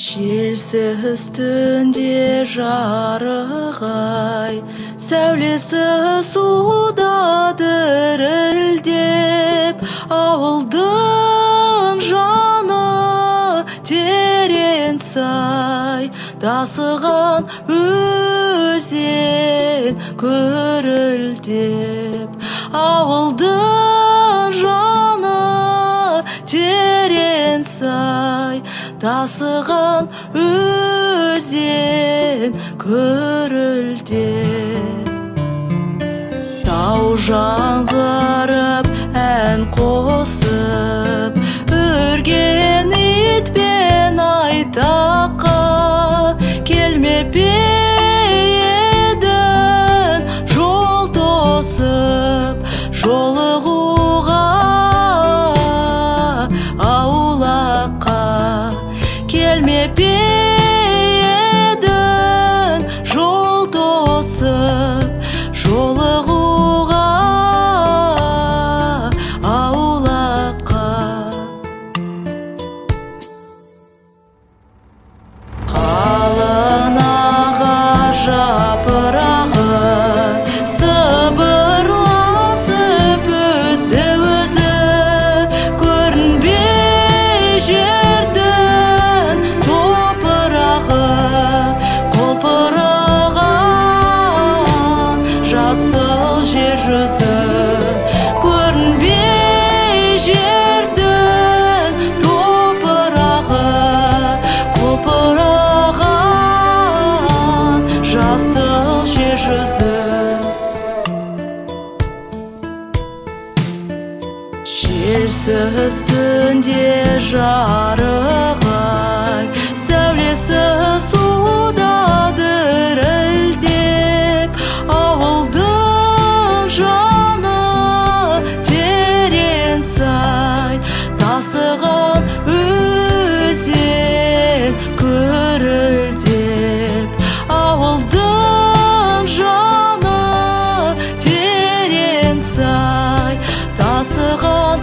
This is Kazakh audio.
Желсіз түнде жарық-ай, сәулесі суда дірілдеп, ауылдың жаны терең сай, тасыған өзен көрілдеп. Ауылдың жаны терең сай, тасыған өзен көрілдеп. Тау жаңғырып ән қосып, үрген итпен айтаққа келмеп едің жол тосып жолығуға аулаққа. Келмеп едің жол тосып жолығуға аулаққа. Қалың ағаш жапырағы сыбырласып өзді-өзі, көрінбей жердің топырағы, құлпырған жасыл жер жүзі. Көрінбей жердің топырағы, құлпырған жасыл жер жүзі. Желсіз түнде жарық-ай, сәулесі суда дірілдеп, ауылдың жаны терең сай, тасыған өзен көрілдеп. Ауылдың жаны терең сай, тасыған